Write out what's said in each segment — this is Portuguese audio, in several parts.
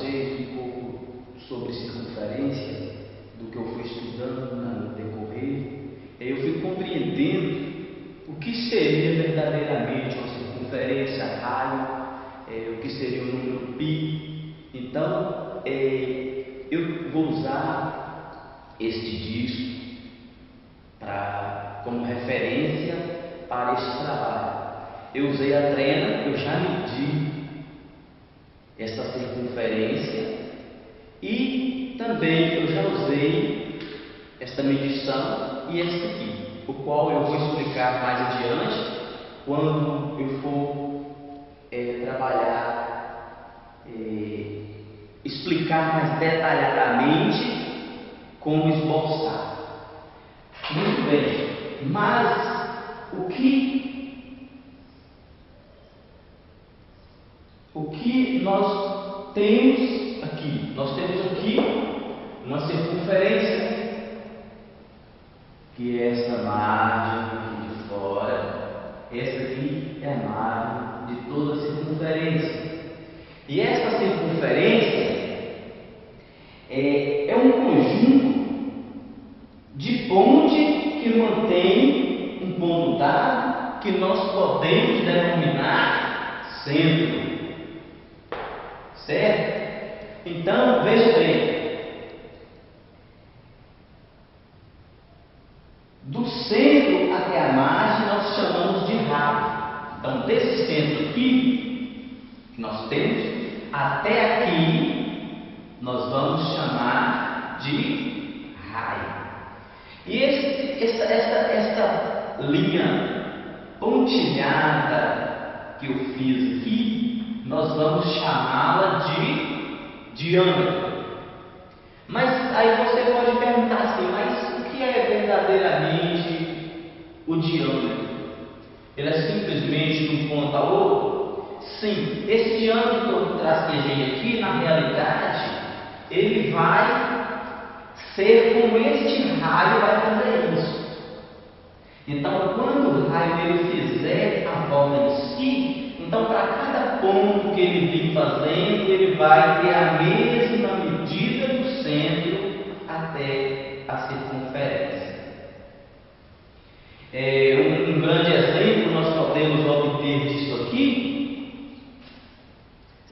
vocês um pouco sobre circunferência, do que eu fui estudando no decorrer. Eu fui compreendendo o que seria verdadeiramente uma circunferência, raio, o que seria o número π. Então, eu vou usar este disco como referência para esse trabalho. Eu usei a trena, eu já medi essa circunferência e também eu já usei esta medição e esta aqui, o qual eu vou explicar mais adiante quando eu for trabalhar, explicar mais detalhadamente como esboçar. Muito bem, mas o que nós temos aqui? Nós temos aqui uma circunferência, que é essa margem aqui de fora. Essa aqui é a margem de toda a circunferência. E essa circunferência é um conjunto de pontos que mantém um ponto dado que nós podemos denominar centro. Certo? Então, veja bem, do centro até a margem nós chamamos de raio. Então, desse centro aqui que nós temos até aqui nós vamos chamar de raio. E esta linha pontilhada que eu fiz aqui, nós vamos chamá-la de diâmetro. Mas aí você pode perguntar assim, mas o que é verdadeiramente o diâmetro? Ele é simplesmente de um ponto ao outro? Sim, esse diâmetro que eu tracejei aqui, na realidade, ele vai ser como este raio vai fazer isso. Então, quando o raio ele fizer a volta em si, então, para cada ponto que ele vir fazendo, ele vai ter a mesma medida do centro até a circunferência. Um grande exemplo nós podemos obter disso aqui.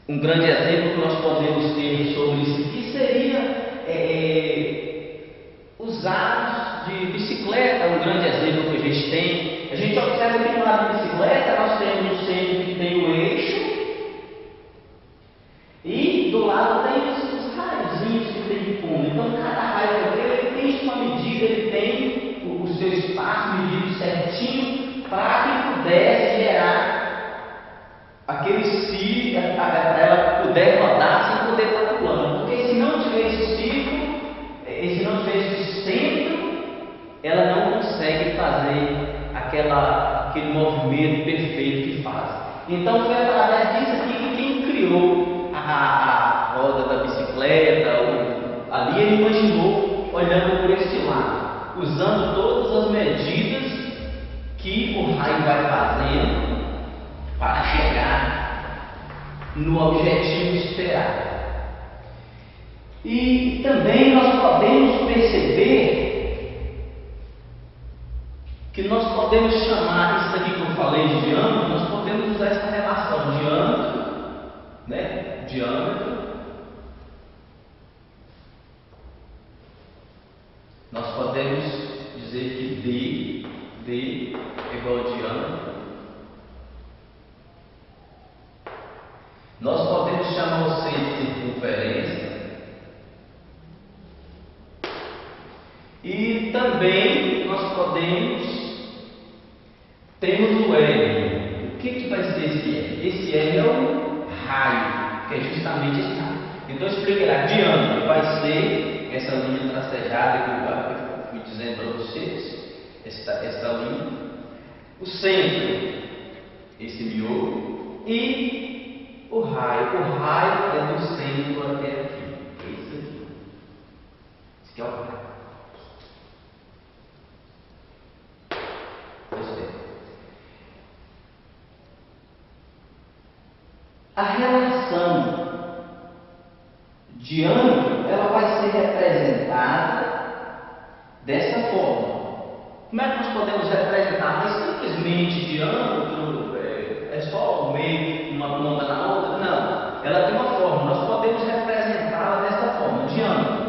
Um grande exemplo que nós podemos ter sobre isso aqui seria os aros de bicicleta. Um grande exemplo que a gente tem. A gente observa que no lado da bicicleta nós temos um centro que tem o eixo e do lado tem os raiozinhos que tem de fundo. Então cada raio ele tem sua medida, ele tem o seu espaço medido certinho para que pudesse gerar aquele círculo, para ela poder rodar sem poder estar pulando. Porque se não tiver esse círculo, se não tiver esse centro, ela não consegue fazer aquele movimento perfeito que faz. Então foi através disso aqui que quem criou a roda da bicicleta, ali ele imaginou olhando por esse lado, usando todas as medidas que o raio vai fazendo para chegar no objetivo esperado. E também nós podemos perceber que nós podemos chamar isso aqui que eu falei de diâmetro, nós podemos usar essa relação diâmetro, né? Diâmetro. Nós podemos dizer que D é igual a diâmetro. Nós podemos chamar o centro de circunferência. E também nós temos o L. O que vai ser esse L? Esse L é o raio, que é justamente esse raio. Então eu explicarei. Diâmetro vai ser essa linha tracejada que eu fui dizendo para vocês, essa linha. O centro, esse miolo. E o raio. O raio é do centro até aqui. É isso aqui. Esse aqui é o raio. A relação diâmetro, ela vai ser representada dessa forma. Como é que nós podemos representar? Mas simplesmente diâmetro é só o meio, uma ponta na outra? Não. Ela tem uma forma. Nós podemos representá-la dessa forma. Diâmetro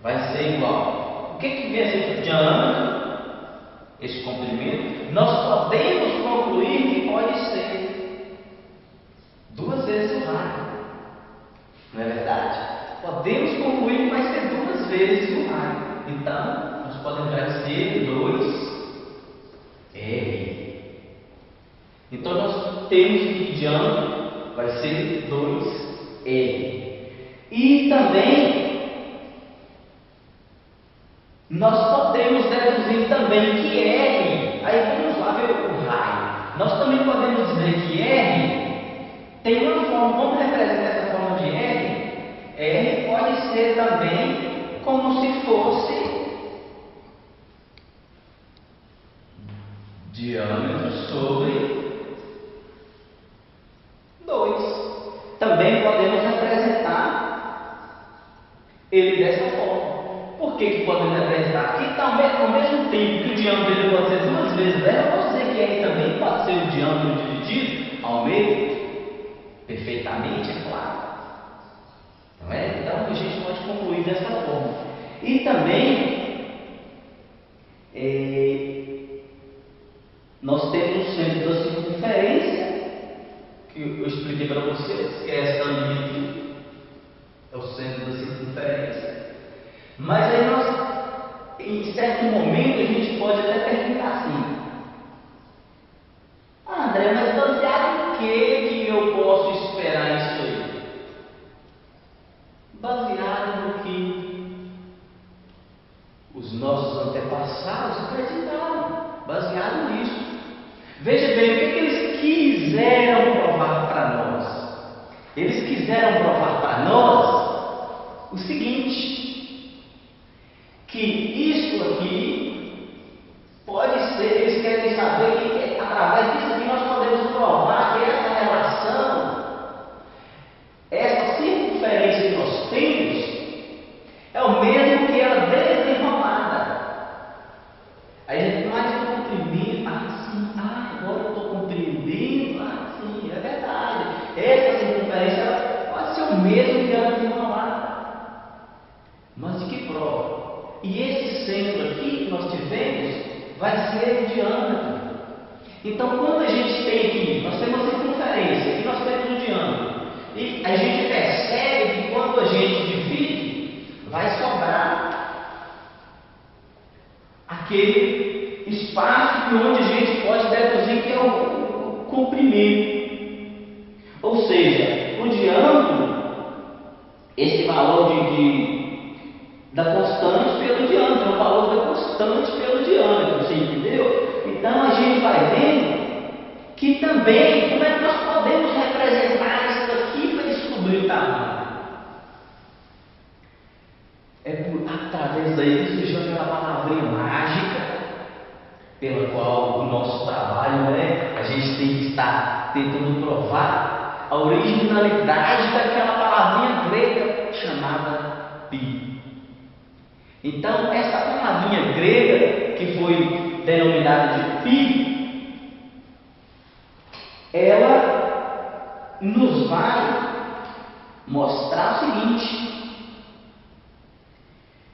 vai ser igual. O que vem a ser diâmetro? Esse comprimento. Nós podemos concluir que pode ser 2 vezes o raio. Não é verdade? Podemos concluir que vai ser 2 vezes o raio. Então, nós podemos ser 2R. Então, nós temos que diâmetro vai ser 2R. E também, nós podemos deduzir também que R, aí vamos lá ver o raio. Nós também podemos dizer que R tem uma forma. Vamos representar essa forma de R? R pode ser também como se fosse diâmetro sobre 2. Também podemos representar ele dessa forma. Por que podemos representar? Porque ao mesmo tempo que o diâmetro ele pode ser 2 vezes 10, eu posso dizer que R também pode ser o diâmetro dividido ao meio. Perfeitamente, é claro. Não é? Então a gente pode concluir dessa forma. E também nós temos o centro da circunferência, que eu expliquei para vocês, que é essa linha aqui, é o centro da circunferência. Mas aí nós, em certo momento, a gente pode até perguntar assim: André, mas baseado em que eu posso esperar isso aí? Baseado no que os nossos antepassados acreditavam, baseado nisso. Veja bem, o que eles quiseram provar para nós? Eles quiseram provar para nós o seguinte: que isso aqui pode ser, eles querem saber que através disso aqui nós podemos provar que essa relação, essa circunferência que nós temos, é o mesmo que ela desenrolada. Aí a gente, mas eu compreendo, agora eu estou compreendendo, sim, é verdade. Essa circunferência pode ser o mesmo que ela desenrolada. Mas de que prova? E esse centro aqui que nós tivemos vai ser o diâmetro. Então, quando a gente tem aqui, nós temos a circunferência, aqui nós temos o diâmetro. E a gente percebe que quando a gente divide, vai sobrar aquele espaço onde a gente pode deduzir que é o comprimento. Ou seja, o diâmetro, esse valor da constante pelo diâmetro, o valor da constante pelo diâmetro, você entendeu? Então a gente vai vendo que também, como é que nós podemos representar isso aqui para descobrir o tamanho? Através daí que surgiu aquela palavrinha mágica, pela qual o nosso trabalho, a gente tem que estar tentando provar a originalidade daquela palavrinha grega chamada pi. Então, essa palavrinha grega, que foi denominada de pi, ela nos vai mostrar o seguinte: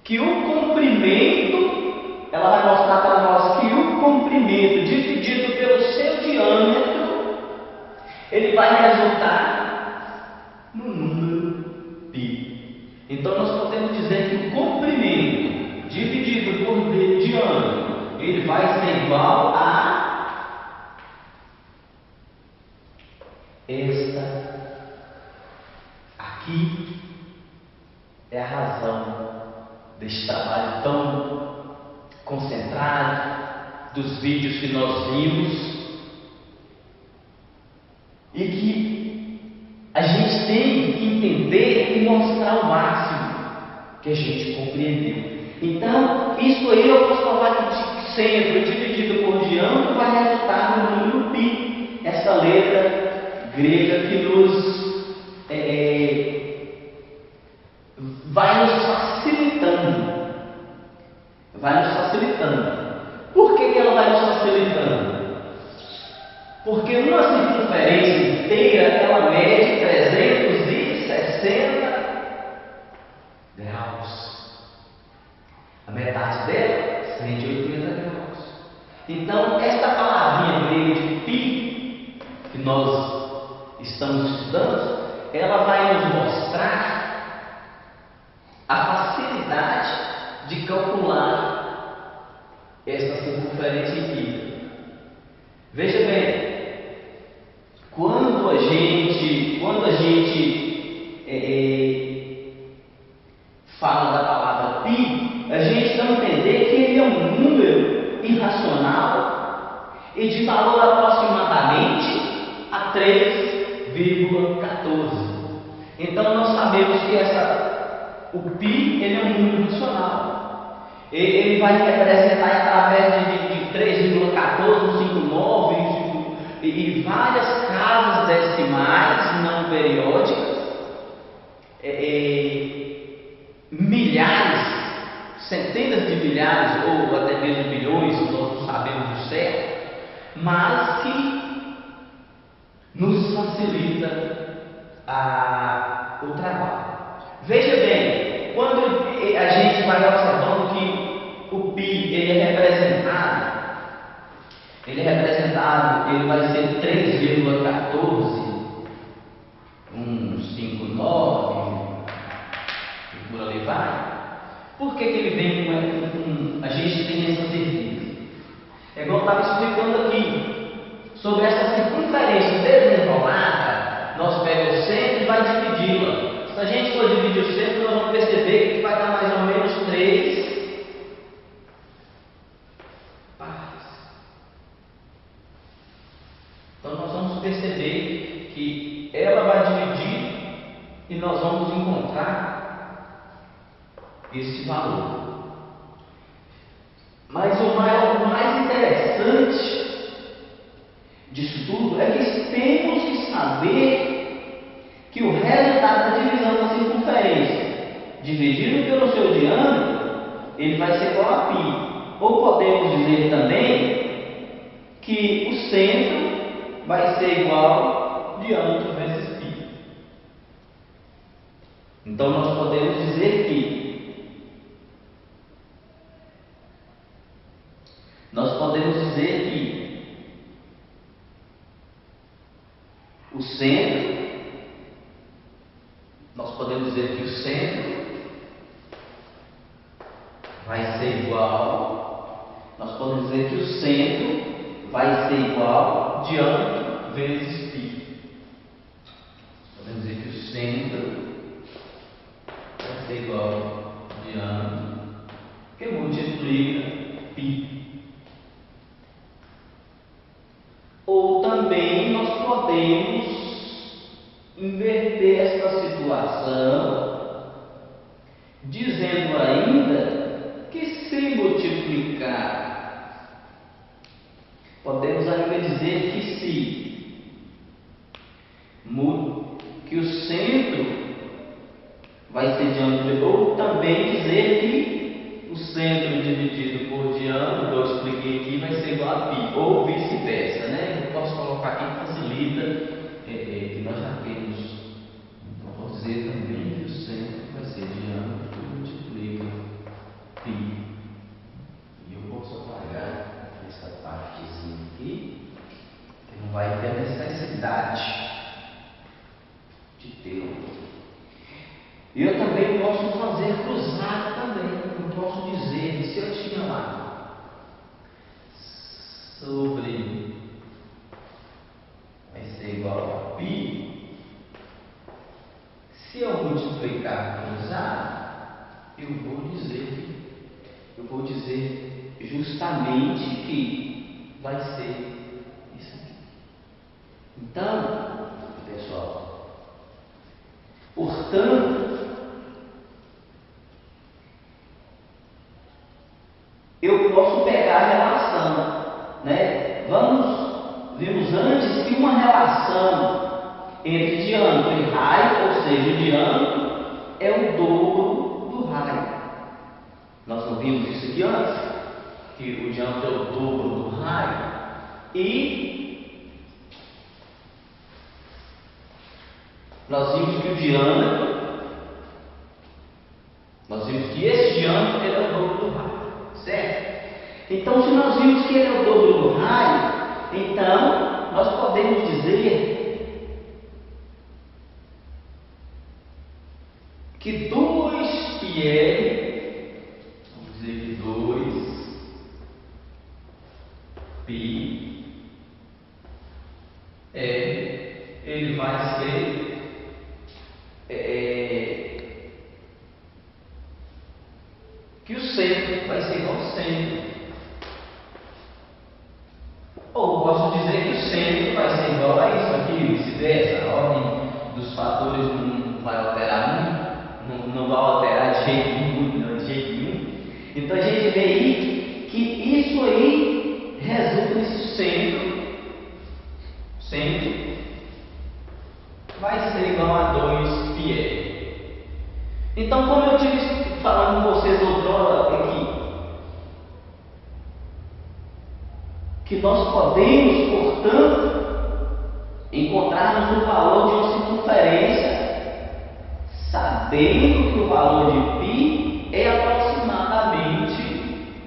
que o comprimento, ela vai mostrar para nós que o comprimento dividido pelo seu diâmetro, ele vai resultar no número pi. Então nós podemos dizer que o comprimento dividido por diâmetro, ele vai ser igual a esta aqui. É a razão deste trabalho tão concentrado, dos vídeos que nós vimos, e que a gente tem que entender e mostrar o máximo que a gente compreendeu. Então, isso aí eu posso provar que centro dividido por diâmetro vai resultar no número pi, essa letra grega que nos uma circunferência inteira, ela mede 360 graus. A metade dela, 180 graus. Então, essa palavrinha grega de pi, que nós estamos estudando, ela vai nos mostrar a facilidade de calcular essa circunferência inteira. Veja bem, quando a gente fala da palavra pi, a gente vai entender que ele é um número irracional e de valor aproximadamente a 3,14. Então nós sabemos que o pi ele é um número racional. Ele vai representar através de 3,14, 5,9 e várias casas decimais não periódicas, milhares, centenas de milhares ou até mesmo bilhões, nós não sabemos o certo, mas que nos facilita o trabalho. Veja bem, quando a gente vai observando que o pi ele vai ser 3,14, 159, e por ali vai. Por que ele vem com a gente tem essa certeza? É igual eu estava explicando aqui, sobre essa circunferência desenrolada, nós pegamos o centro e vai dividi-la. Se a gente for dividir o centro, nós vamos perceber que vai dar mais ou menos 3 partes. Então nós vamos perceber que ela vai dividir e nós vamos encontrar esse valor. Mas o mais interessante disso tudo é que temos que saber que o resultado da divisão da circunferência dividido pelo seu diâmetro, ele vai ser igual a π. Ou podemos dizer também que o centro vai ser igual a diâmetro vezes π. Então nós podemos dizer que o centro vai ser igual a diâmetro vezes π. Podemos dizer que o centro vai ser igual a diâmetro que multiplica π. Ou também nós podemos inverter esta situação, dizendo ainda que se multiplicar, podemos ainda dizer que o centro vai ser diâmetro, ou também dizer que o centro dividido por diâmetro, eu expliquei aqui, vai ser igual a π, ou vice-versa, né? Eu posso colocar aqui que facilita, que nós já temos. Então, vou dizer também que o centro vai ser diâmetro multiplica π. E eu posso apagar essa partezinha aqui, que não vai ter necessidade de ter. E eu também posso fazer cruzado também. Eu posso dizer, se eu tinha lá sobre vai ser igual a π, se eu multiplicar cruzado, eu vou dizer justamente que vai ser isso aqui. Então, pessoal, portanto, eu posso pegar a relação, né? Vimos antes que uma relação entre diâmetro e raio, ou seja, o diâmetro é o dobro do raio. Nós não vimos isso aqui antes, que o diâmetro é o dobro do raio. E nós vimos que o diâmetro, nós vimos que esse diâmetro ele é o dobro do raio, certo? Então, se nós vimos que ele é o dobro do raio, então nós podemos dizer que 2πr, vamos dizer que 2πr, ele vai ser que o centro vai ser igual ao centro. Ou posso dizer que o centro vai ser igual a isso aqui, vice-versa. A ordem dos fatores não vai alterar muito, não vai alterar de jeito nenhum. Então a gente vê aí que isso aí resulta nesse centro vai ser igual a 2πr. Então, como eu tive falando com vocês outrora aqui, que nós podemos, portanto, encontrarmos o valor de uma circunferência sabendo que o valor de π é aproximadamente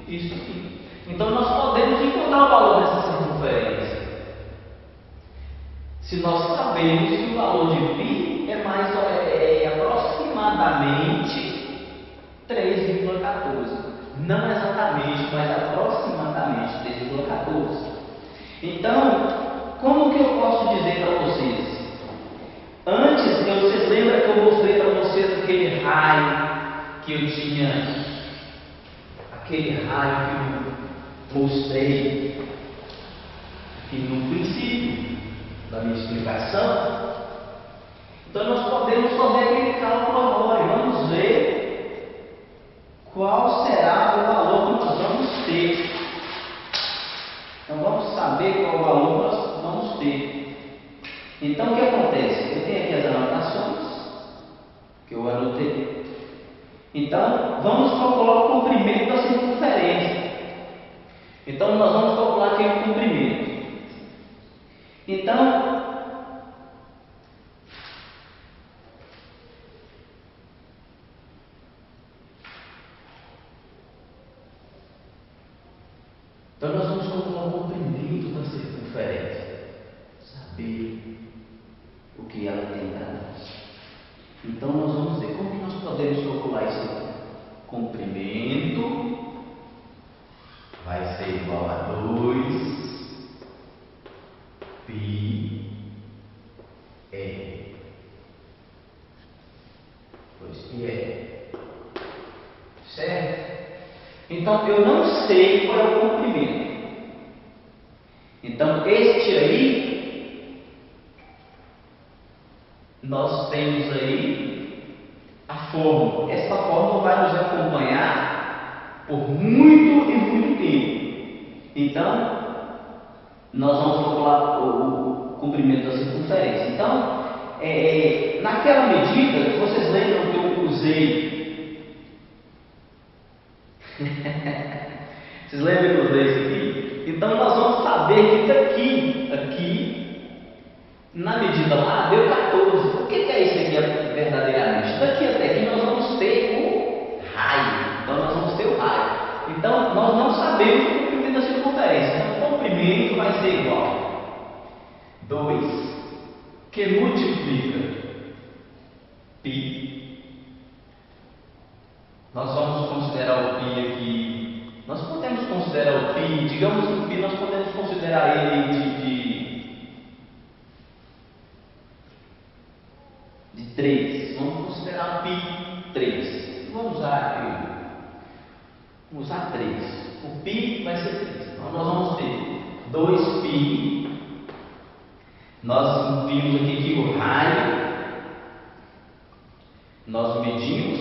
isso aqui. Então, nós podemos encontrar o valor dessa circunferência se nós sabemos que o valor de π é aproximadamente 3,14. Não exatamente, mas aproximadamente 3,14. Então, como que eu posso dizer para vocês? Antes, vocês lembram que eu mostrei para vocês aquele raio que eu tinha, aquele raio que eu mostrei aqui no princípio da minha explicação? Então nós podemos fazer aquele cálculo agora e vamos ver qual será o valor que nós vamos ter. Então vamos saber qual valor nós vamos ter. Então o que acontece? Eu tenho aqui as anotações que eu anotei. Então vamos calcular o comprimento da circunferência. Então nós vamos calcular aqui o comprimento. Então nós vamos calcular o comprimento da circunferência, saber o que ela tem para nós. Então nós vamos ver como que nós podemos calcular isso aqui. Comprimento vai ser igual a 2πr. 2πr. Certo? Então eu não sei qual é o comprimento. Então este aí, nós temos aí a fórmula. Essa fórmula vai nos acompanhar por muito e muito tempo. Então nós vamos calcular o comprimento da circunferência. Então naquela medida, vocês lembram que eu usei vocês lembram que eu usei isso aqui? Então nós vamos saber que aqui, na medida lá, deu 14. O que é isso aqui verdadeiramente? Daqui até aqui nós vamos ter o raio. Então nós vamos ter o raio. Então nós não sabemos o comprimento da circunferência. Então o comprimento vai ser igual 2 que multiplica π. Nós vamos considerar o π aqui. Nós podemos considerar o π, digamos que o π nós podemos considerar ele de 3. Vamos considerar π 3. Vamos usar 3. O π vai ser 3. Então nós vamos ter 2π. Nós vimos aqui que o raio nós medimos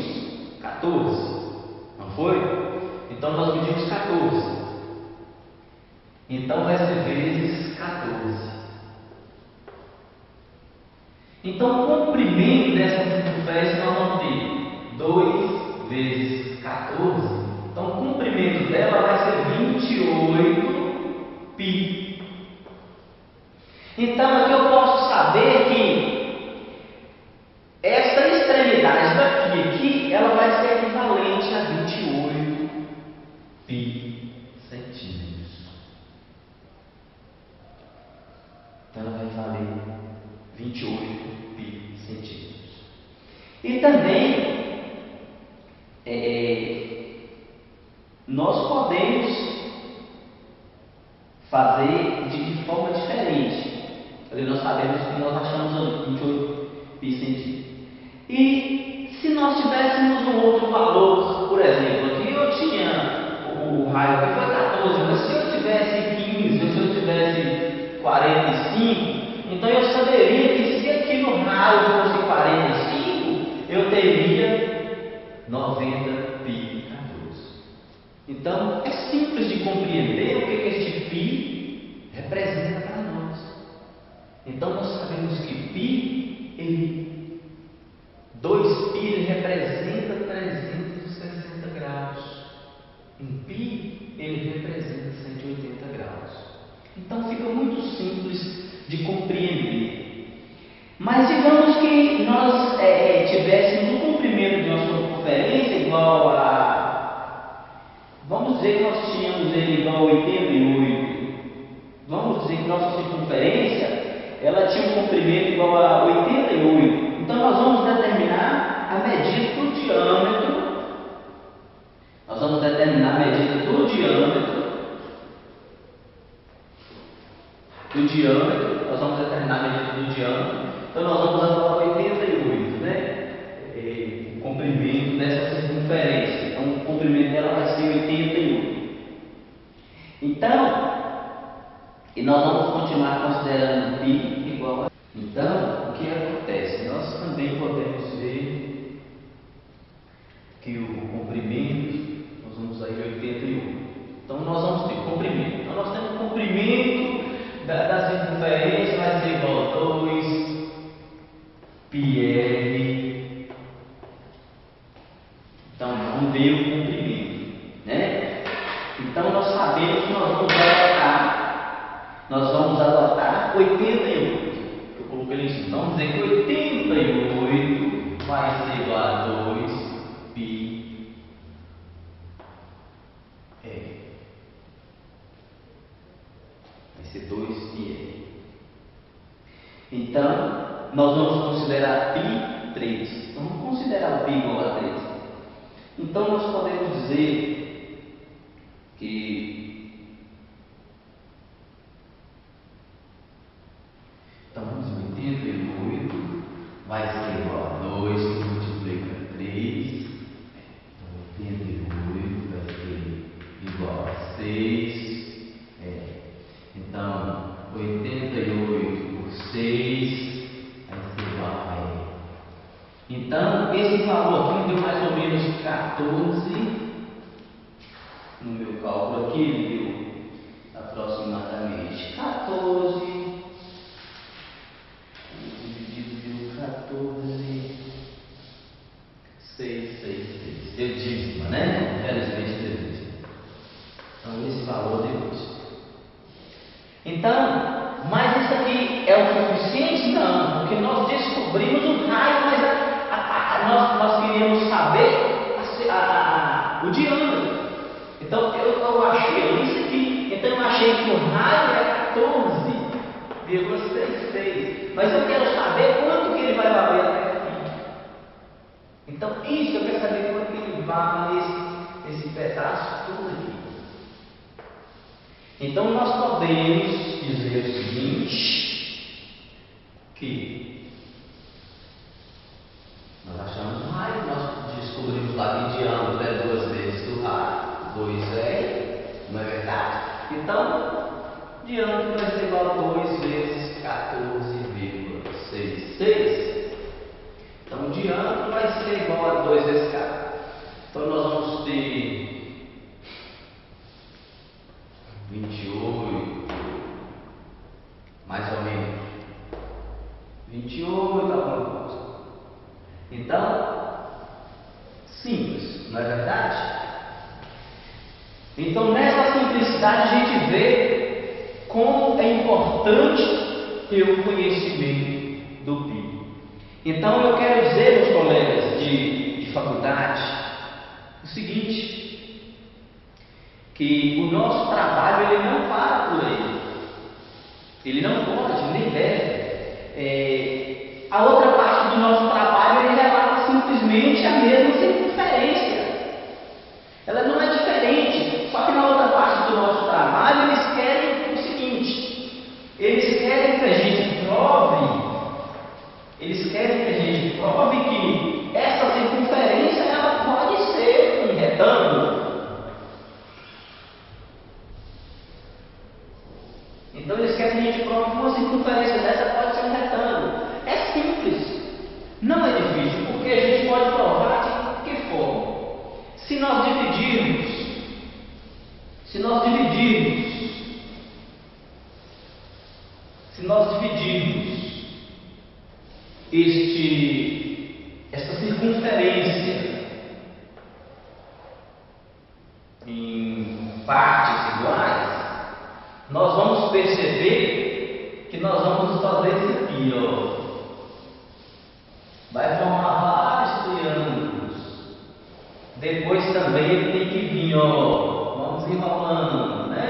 14, não foi? Então nós medimos 14. Então vai ser vezes 14. Então o comprimento dessa circunferência nós vamos ter 2 vezes 14. Então o comprimento dela vai ser 28π. Então aqui eu posso saber que pi aqui, ela vai ser equivalente a 28 pi centímetros. Então ela vai valer 28 pi centímetros. E também nós podemos fazer de forma diferente. Nós sabemos que nós achamos 28 pi centímetros. E se nós tivéssemos um outro valor, por exemplo, aqui eu tinha o raio que foi 14, mas se eu tivesse 15, ou se eu tivesse 45, então eu saberia que se aqui no raio fosse 45, eu teria 90 pi 14. Então é simples de compreender o que este pi representa para nós. Então nós sabemos que pi, 2π ele representa 360 graus. Em π ele representa 180 graus. Então fica muito simples de compreender. Mas digamos que nós tivéssemos um comprimento de uma circunferência igual a... Vamos dizer que nós tínhamos ele igual a 88. Vamos dizer que nossa circunferência ela tinha um comprimento igual a 88. Então nós vamos determinar a medida do diâmetro. Nós vamos determinar a medida do diâmetro. Nós vamos determinar a medida do diâmetro. Então nós vamos adotar 88, né? O comprimento dessa circunferência. Então o comprimento dela vai ser 88. Então, e nós vamos continuar considerando π igual a... Então, o que acontece? Nós também podemos ver que o comprimento, nós vamos usar 88. Então, nós vamos ter comprimento. Então, nós temos o comprimento da circunferência, vai ser igual a 2 πr. Então, vamos ver o comprimento, né? Então, nós sabemos que nós vamos adotar 88. Eu coloquei ali em cima. Então, vamos dizer que 88 vai ser igual a 2 π r. Vai ser 2 π r. Então, nós vamos considerar π 3. Vamos considerar o π igual a 3. Então, nós podemos dizer que então, 88 vai ser igual a 2 que multiplica 3. Então, 88 vai ser igual a 6. Então, 88 por 6 vai ser igual a R. Então, esse valor aqui deu mais ou menos 14. No meu cálculo aqui, deu aproximadamente 14. 666. Deu dízima, né? Infelizmente deu dízima. Então esse valor deu isso. Então, mas isso aqui é o suficiente? Não, porque nós descobrimos o raio, mas nós queríamos saber o diâmetro. Então eu achei isso aqui. Então eu achei que o raio é 14,66. Mas eu quero saber quanto que ele vai valer até aqui. Então, isso eu quero saber quanto que ele vale esse pedaço todo aqui. Então, nós podemos dizer o seguinte, que nós achamos o raio, nós descobrimos lá que diâmetro é 2 vezes do raio, 2R, não é verdade? Então, diâmetro vai ser igual a 2 vezes 14,66. Então, o diâmetro vai ser igual a 2 vezes 14. Então, nós vamos ter 28, mais ou menos. 28, alguma coisa. Então, simples, não é verdade? Então, nessa simplicidade, a gente vê como é importante ter o conhecimento do pi. Então, eu quero dizer, meus colegas, de faculdade, o seguinte, que o nosso trabalho ele não para por aí. Ele não pode, nem deve. A outra parte do nosso trabalho ele relata simplesmente a mesma circunferência. Ela não é diferente, só que na outra parte do nosso trabalho eles querem o seguinte: eles querem que a gente prove que essa circunferência ela pode ser um retângulo. Então eles querem que a gente prove que uma circunferência dessa pode ser um retângulo. É simples, não é difícil, porque a gente pode provar de que forma? Se nós dividirmos esta circunferência em partes iguais, nós vamos perceber que nós vamos fazer isso aqui, ó. Vai formar vários triângulos. Depois também ele tem que vir, ó. Vamos enrolando, né?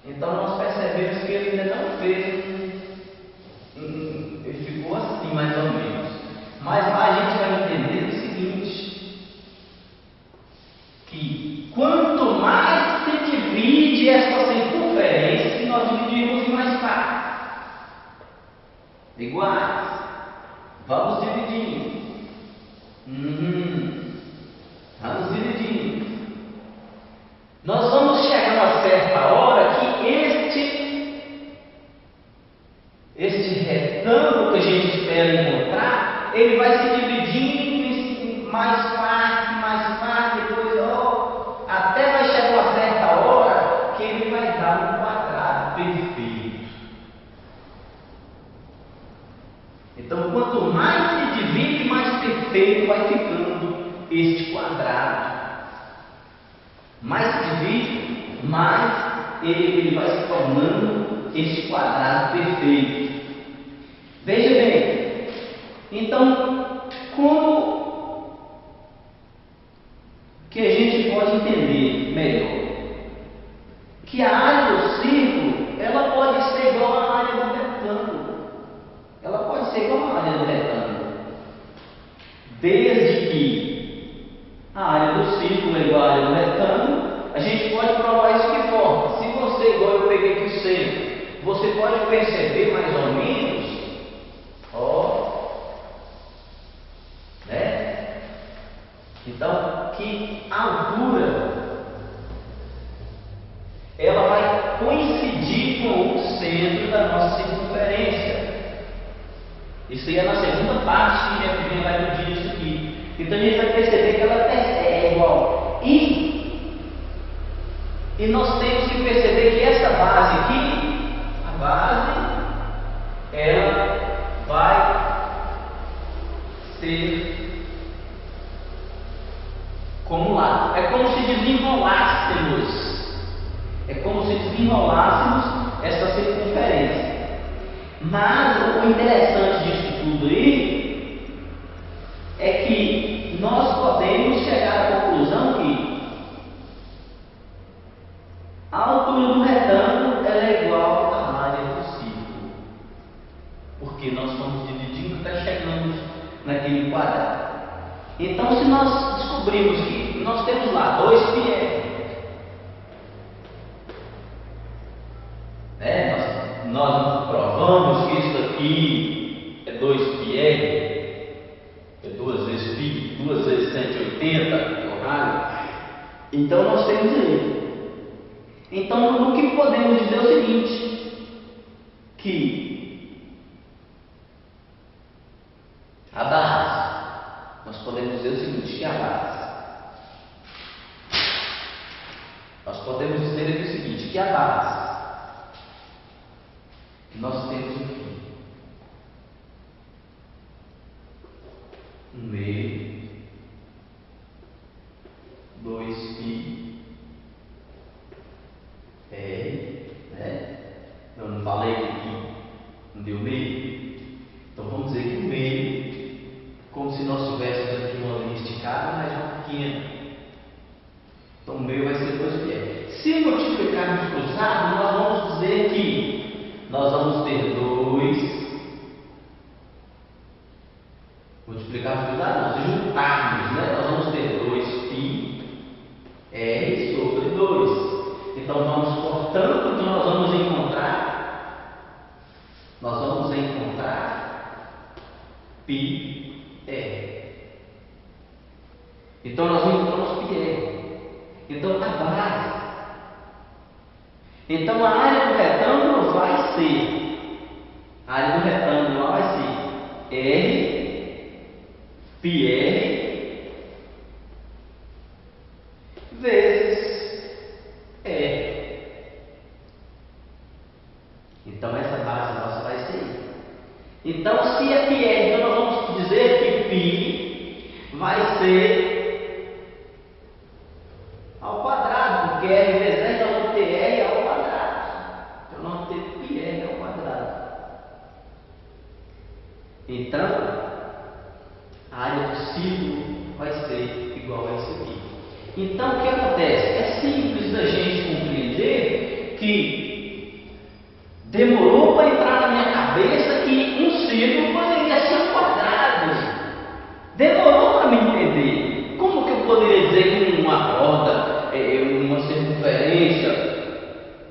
Então nós percebemos que ele ainda não fez. Ele ficou assim mais ou menos. Mas lá a gente vai entender o seguinte: que quanto mais se divide essa circunferência, se nós dividirmos em mais partes iguais, vamos dividindo. Vamos dividindo. Nós vamos chegar a uma certa hora que este retângulo que a gente espera encontrar, ele vai se dividindo em mais partes, depois, até vai chegar uma certa hora que ele vai dar um quadrado perfeito. Então, quanto mais se divide, mais perfeito vai ficando este quadrado. Mais se divide, mais ele vai se tornando este quadrado perfeito. Veja bem, então, como que a gente pode entender melhor que a área do círculo, ela pode ser igual à área do retângulo. Ela pode ser igual à área do retângulo, desde que a área do círculo é igual à área do retângulo. A gente pode provar isso de que forma? Se você, igual eu peguei aqui o centro, você pode perceber mais ou menos, né? Então, que a altura ela vai coincidir com o centro da nossa circunferência. Isso aí é na segunda parte que a gente vai medir isso aqui. Então a gente vai perceber que ela é igual. E nós temos que perceber que essa base aqui, a base, ela vai ser como lá. É como se desenrolássemos essa circunferência. Mas o interessante disso tudo aí é que nós podemos chegar à conclusão que a altura do retângulo ela é igual à área do círculo, porque nós estamos dividindo até chegando naquele quadrado. Então, se nós descobrimos que nós temos lá 2 πr, nós provamos que isso aqui é 2 πr, é 2 vezes π, 2 vezes 180, é o raio. Então nós temos aí. Então, o que podemos dizer é o seguinte, que a base, nós podemos dizer o seguinte, que a base, nós podemos dizer aqui o seguinte, que a base, nós temos aqui um meio, 2π, né? Eu não falei aqui, não deu meio. Então vamos dizer que o meio, como se nós tivéssemos aqui uma linha esticada, mas uma pequena. Então o meio vai ser 2πr. Se multiplicarmos cruzado, nós vamos dizer que nós vamos ter 2. Multiplicarmos cruzado, não, se juntarmos, né? Nós vamos ter 2πr sobre 2. Então vamos portanto, então nós vamos encontrar πr. Então nós encontramos πr. Então a base. Então a área do retângulo vai ser, a área do retângulo vai ser πr vezes r. Então essa base nossa vai ser I. Então se é πr, então nós vamos dizer que π vai ser ao quadrado, porque r vezes r nós vamos ter r ao quadrado. Então nós vamos ter πr ao quadrado. Então a área do círculo vai ser igual a isso aqui. Então o que acontece? É simples da gente compreender que demorou para entrar na minha cabeça que um círculo poderia ser um quadrado. Demorou para me entender. Como que eu poderia dizer que uma roda, uma circunferência,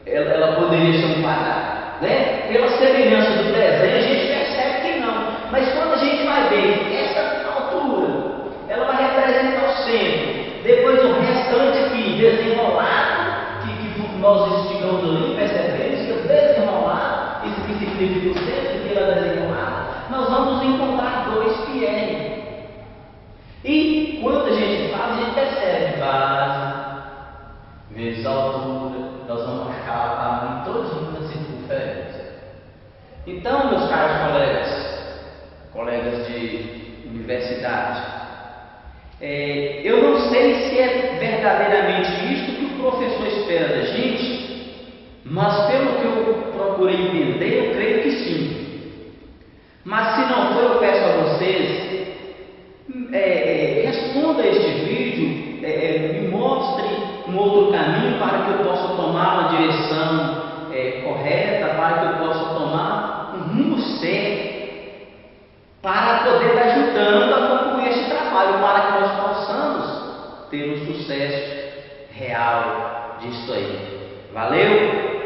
ela poderia ser um quadrado? Né? Pela semelhança do desenho, a gente percebe que não. Mas quando a gente vai ver essa altura, ela vai representar o centro. Depois o restante aqui, desenrolado, que nós esticamos ali, percebemos que o desenrolado, isso que significa o centro, que ela desenrolada, nós vamos encontrar 2πr. E quando a gente faz, a gente percebe base vezes altura, nós vamos marcar o tamanho todinho da circunferência. Então, meus caros colegas de universidade, eu não sei se é verdadeiramente isso que o professor espera da gente, mas pelo que eu procurei entender, eu creio que sim. Mas se não for, eu peço a vocês, responda este vídeo, me mostre um outro caminho para que eu possa tomar uma direção correta, para que eu possa tomar um rumo certo, para poder estar ajudando a concluir esse trabalho, para que nós possamos ter um sucesso real disso aí. Valeu?